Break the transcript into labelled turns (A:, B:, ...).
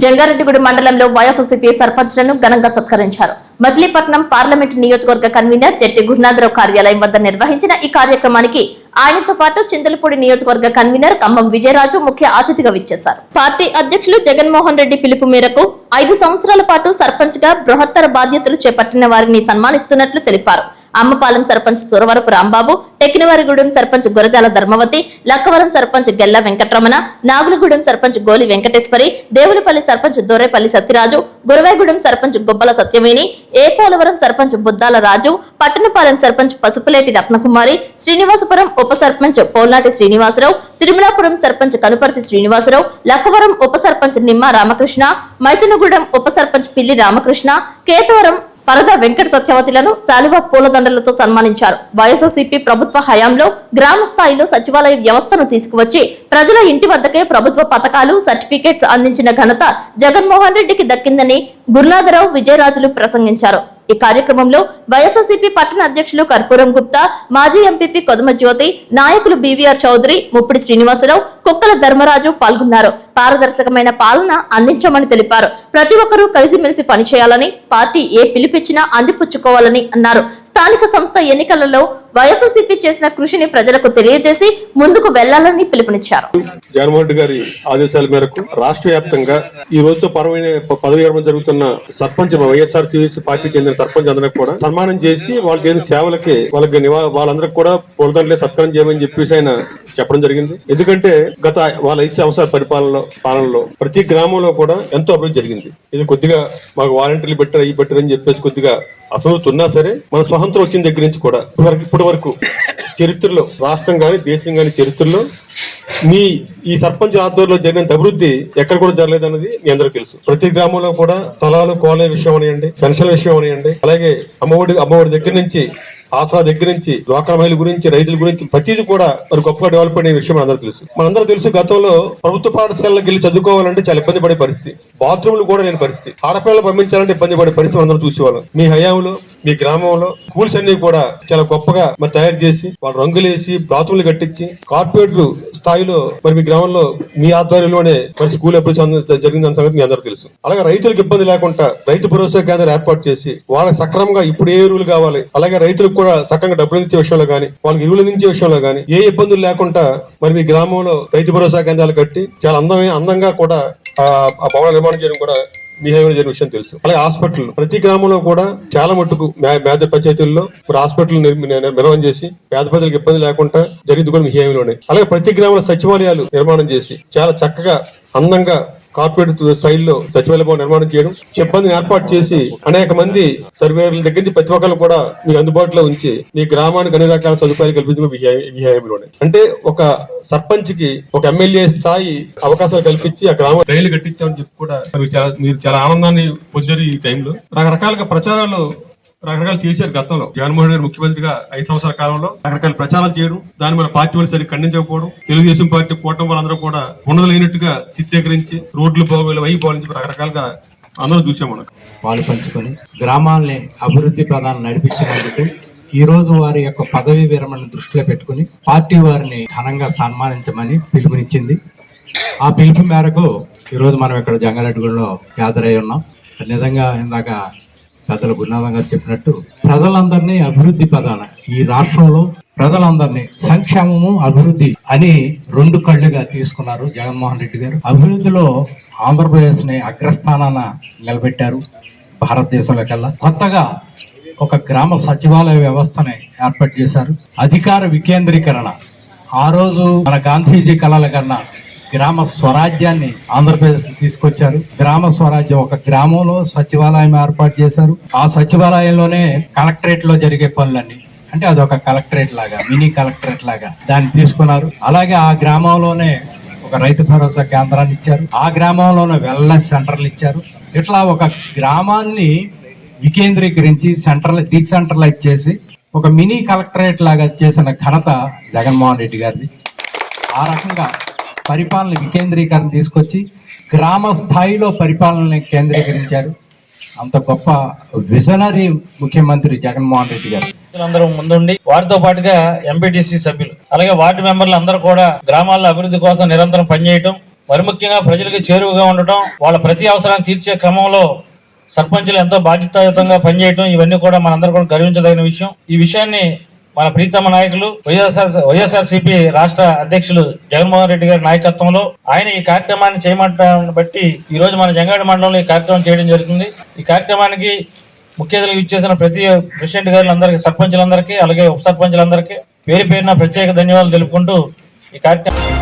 A: జంగారెడ్డిగూడెం మండలంలో వైఎస్ఆర్సీపీ సర్పంచ్లను ఘనంగా సత్కరించారు. మచిలీపట్నం పార్లమెంట్ నియోజకవర్గ కన్వీనర్ జట్టి గురునాథరావు కార్యాలయం వద్ద నిర్వహించిన ఈ కార్యక్రమానికి ఆయనతో పాటు చింతలపూడి నియోజకవర్గ కన్వీనర్ ఖమ్మం విజయరాజు ముఖ్య అతిథిగా విచ్చేశారు. పార్టీ అధ్యక్షులు జగన్మోహన్ రెడ్డి పిలుపు మేరకు 5 సంవత్సరాల పాటు సర్పంచ్ గా బృహత్తర బాధ్యతలు చేపట్టిన వారిని సన్మానిస్తున్నట్లు తెలిపారు. అమ్మపాలెం సర్పంచ్ సురవరపు రాంబాబు, టెక్కినవారిగూడెం సర్పంచ్ గురజాల ధర్మవతి, లక్కవరం సర్పంచ్ గెల్ల వెంకటరమణ, నాగులగూడెం సర్పంచ్ గోలి వెంకటేశ్వరి, దేవులపల్లి సర్పంచ్ దొరేపల్లి సత్యరాజు, గురవేగూడెం సర్పంచ్ గుబ్బల సత్యవేణి, ఏపోలవరం సర్పంచ్ బుద్దాల రాజు, పట్టణపాలెం సర్పంచ్ పసుపులేటి రత్నకుమారి, శ్రీనివాసపురం ఉప సర్పంచ్ పోల్నాటి శ్రీనివాసరావు, తిరుమలాపురం సర్పంచ్ కనుపర్తి శ్రీనివాసరావు, లక్కవరం ఉప సర్పంచ్ నిమ్మ రామకృష్ణ, మైసనగూడెం ఉప సర్పంచ్ పిల్లి రామకృష్ణ, కేతవరం పరద వెంకట సత్యవతిలను శాలువా పూలదండలతో సన్మానించారు. వైఎస్ఆర్సీపీ ప్రభుత్వ హయాంలో గ్రామ స్థాయిలో సచివాలయ వ్యవస్థను తీసుకువచ్చి ప్రజల ఇంటి వద్దకే ప్రభుత్వ పథకాలు, సర్టిఫికేట్స్ అందించిన ఘనత జగన్మోహన్ రెడ్డికి దక్కిందని గురునాథరావు, విజయరాజులు ప్రసంగించారు. ఈ కార్యక్రమంలో వైఎస్ఆర్సీపీ పట్టణ అధ్యక్షులు కర్పూరం గుప్తా, మాజీ ఎంపీపీ కొదమ జ్యోతి, నాయకులు బీవీఆర్ చౌదరి, ముప్పిడి శ్రీనివాసరావు, కుక్కల ధర్మరాజు పాల్గొన్నారు. పారదర్శకమైన పాలన అందించమని తెలిపారు. ప్రతి ఒక్కరూ కలిసిమెలిసి పనిచేయాలని, పార్టీ ఏ పిలుపిచ్చినా అందిపుచ్చుకోవాలని అన్నారు. స్థానిక సంస్థ ఎన్నికలలో వైఎస్ఆర్సీపీ చేసిన కృషిని ప్రజలకు తెలియజేసి ముందుకు వెళ్లాలని పిలుపునిచ్చారు.
B: జగన్మోహన్ రెడ్డి గారి ఆదేశాల మేరకు రాష్ట్ర వ్యాప్తంగా ఈ రోజుతో పదవి విరమణ జరుగుతున్న సర్పంచ్ వైఎస్ఆర్సీపీ పార్టీకి చెందిన సర్పంచ్ అందరికి కూడా సన్మానం చేసి వాళ్ళు చేసిన సేవలకి వాళ్ళందరికి కూడా పూలదండలే సత్కారం చేయమని చెప్పేసి ఆయన చెప్పడం జరిగింది. ఎందుకంటే గత వాళ్ళ 5 సంవత్సరాల పాలనలో ప్రతి గ్రామంలో కూడా ఎంతో అభివృద్ధి జరిగింది. ఇది కొద్దిగా మాకు వాలంటీర్లు పెట్టారు అని చెప్పేసి కొద్దిగా అసమర్థత ఉన్నా సరే మన స్వతంత్రం వచ్చిన దగ్గర నుంచి కూడా ఇప్పటి వరకు చరిత్రలో రాష్ట్రం గాని దేశం గాని చరిత్రలో ఈ సర్పంచ్ ఆధ్వర్యంలో జరిగిన అభివృద్ధి ఎక్కడ కూడా జరగలేదన్నది మీ అందరూ తెలుసు. ప్రతి గ్రామంలో కూడా స్థలాలు కోలే విషయం అనియండి, పెన్షన్ల విషయం అనియండి, అలాగే అమ్మఒడి దగ్గర నుంచి ఆసరా దగ్గర నుంచి డ్వాక్రా మహిళల గురించి, రైతుల గురించి ప్రతిదీ కూడా మరి గొప్పగా డెవలప్ అయిన విషయం మనందరూ తెలుసు. గతంలో ప్రభుత్వ పాఠశాలకు వెళ్ళి చదువుకోవాలంటే చాలా ఇబ్బంది పడే పరిస్థితి, బాత్రూమ్లు కూడా లేని పరిస్థితి, ఆడపిల్లలు పంపించాలంటే ఇబ్బంది పడే పరిస్థితి అందరూ చూసేవాళ్ళం. మీ హయాంలో మీ గ్రామంలో స్కూల్స్ అన్ని కూడా చాలా గొప్పగా మరి తయారు చేసి వాళ్ళు రంగులేసి బాత్రూమ్లు కట్టించి కార్పొరేట్ స్థాయిలో మరి మీ గ్రామంలో మీ ఆధ్వర్యంలోనే మరి స్కూల్ అభివృద్ధి జరిగిందని సంగతి మీ అందరూ తెలుసు. అలాగే రైతులకు ఇబ్బంది లేకుండా రైతు భరోసా కేంద్రాలు ఏర్పాటు చేసి వాళ్ళకి సక్రమంగా ఇప్పుడు ఏ ఎరువులు కావాలి, అలాగే రైతులకు కూడా సక్రంగా డబ్బులు ఇచ్చే విషయంలో కానీ, వాళ్ళకి ఎరువులు అందించే విషయంలో కానీ ఏ ఇబ్బందులు లేకుండా మరి మీ గ్రామంలో రైతు భరోసా కేంద్రాలు కట్టి చాలా అందంగా కూడా ఆ భవన నిర్మాణం చేయడం కూడా మీ జరిగిన విషయం తెలుసు. అలాగే హాస్పిటల్ ప్రతి గ్రామంలో కూడా చాలా మట్టుకు మేజర్ పంచాయతీల్లో హాస్పిటల్ నిర్మాణం చేసి పేద ప్రజలకు ఇబ్బంది లేకుండా జరిగింది కూడా మీ హేమిలోనే. అలాగే ప్రతి గ్రామంలో సచివాలయాలు నిర్మాణం చేసి చాలా చక్కగా అందంగా కార్పొరేట్ స్టైల్లో సచివాలయ భవన్ నిర్మాణం చేయడం, సిబ్బందిని ఏర్పాటు చేసి అనేక మంది సర్వేయర్ల దగ్గర నుంచి ప్రతి ఒక్కరు కూడా మీకు అందుబాటులో ఉంచి మీ గ్రామానికి అన్ని రకాల సదుపాయాలు కల్పించడం మీ హయాంలోనే. అంటే ఒక సర్పంచ్ కి ఒక ఎమ్మెల్యే స్థాయి అవకాశాలు కల్పించి ఆ గ్రామం రైలు కట్టించామని చెప్పి కూడా మీరు చాలా ఆనందాన్ని పొందారు. ఈ టైంలో రకరకాలుగా ప్రచారాలు రకరకాలు చేశారు. గతంలో జగన్మోహన్ రెడ్డి ముఖ్యమంత్రిగా 5 సంవత్సరాల కాలంలో రకరకాల ప్రచారాలు చేయడం, దాన్ని మన పార్టీ వాళ్ళు సరిగ్గా ఖండించకపోవడం, తెలుగుదేశం పార్టీ కూటమి వాళ్ళందరూ కూడా ఉండదలేనట్టుగా చిత్రీకరించి రోడ్లు బాగోలు అయిపోవాలని చెప్పి రకరకాలుగా అందరూ చూసాం. మనం
C: వాళ్ళు పంచుకొని గ్రామాలని అభివృద్ధి ప్రధానం నడిపించినందుకు ఈ రోజు వారి యొక్క పదవీ విరమణ దృష్టిలో పెట్టుకుని పార్టీ వారిని ఘనంగా సన్మానించమని పిలుపునిచ్చింది. ఆ పిలుపు మేరకు ఈరోజు మనం ఇక్కడ జంగారెడ్డిగూడెంలో గ్యాదర్ అయి ఉన్నాం. నిజంగా ఇందాక పెద్దలు గురునాథం గారు చెప్పినట్టు ప్రజలందరినీ అభివృద్ధి ప్రధాన ఈ రాష్ట్రంలో ప్రజలందరినీ సంక్షేమము అభివృద్ధి అని 2 కళ్ళుగా తీసుకున్నారు జగన్మోహన్ రెడ్డి గారు. అభివృద్ధిలో ఆంధ్రప్రదేశ్ ని అగ్రస్థానాన నిలబెట్టారు. భారతదేశంలో కల్లా కొత్తగా ఒక గ్రామ సచివాలయ వ్యవస్థని ఏర్పాటు చేశారు. అధికార వికేంద్రీకరణ ఆ రోజు మన గాంధీజీ కళల కన్నా గ్రామ స్వరాజ్యాన్ని ఆంధ్రప్రదేశ్ తీసుకొచ్చారు. గ్రామ స్వరాజ్యం ఒక గ్రామంలో సచివాలయం ఏర్పాటు చేశారు. ఆ సచివాలయంలోనే కలెక్టరేట్ లో జరిగే పనులన్నీ అంటే అదొక కలెక్టరేట్ లాగా, మినీ కలెక్టరేట్ లాగా దాన్ని తీసుకున్నారు. అలాగే ఆ గ్రామంలోనే ఒక రైతు భరోసా కేంద్రాన్ని ఇచ్చారు. ఆ గ్రామంలోనే వెల్నెస్ సెంటర్లు ఇచ్చారు. ఇట్లా ఒక గ్రామాన్ని వికేంద్రీకరించి డీసెంట్రలైజ్ చేసి ఒక మినీ కలెక్టరేట్ లాగా చేసిన ఘనత జగన్మోహన్ రెడ్డి గారిది. ఆ రకంగా పరిపాలన వికేంద్రీకరణ తీసుకొచ్చి గ్రామ స్థాయిలో పరిపాలనని కేంద్రీకరించారు. అంత గొప్ప విజనరీ ముఖ్యమంత్రి జగన్మోహన్ రెడ్డి గారు.
D: అందరూ ముందుండి వారితో పాటుగా ఎంపీటీసీ సభ్యులు అలాగే వార్డు మెంబర్లు అందరూ కూడా గ్రామాల అభివృద్ధి కోసం నిరంతరం పనిచేయటం, మరి ముఖ్యంగా ప్రజలకు చేరువగా ఉండటం, వాళ్ళ ప్రతి అవసరాన్ని తీర్చే క్రమంలో సర్పంచులు ఎంతో బాధ్యతాయుతంగా పనిచేయడం, ఇవన్నీ కూడా మనందరూ కూడా గర్వించదగిన విషయం. ఈ విషయాన్ని మన ప్రీతమ నాయకులు వైఎస్ఆర్సీపీ రాష్ట్ర అధ్యక్షులు జగన్మోహన్ రెడ్డి గారి నాయకత్వంలో ఆయన ఈ కార్యక్రమాన్ని చేయమంటాన్ని బట్టి ఈ రోజు మన జంగారెడ్డి మండలంలో ఈ కార్యక్రమం చేయడం జరుగుతుంది. ఈ కార్యక్రమానికి ముఖ్య అతిథులుగా ఇచ్చేసిన ప్రతి ప్రెసిడెంట్ గారులందరికీ, సర్పంచులందరికీ, అలాగే ఉప సర్పంచులందరికీ పేరు పేరున ప్రత్యేక ధన్యవాదాలు తెలుపుకుంటూ ఈ కార్యక్రమం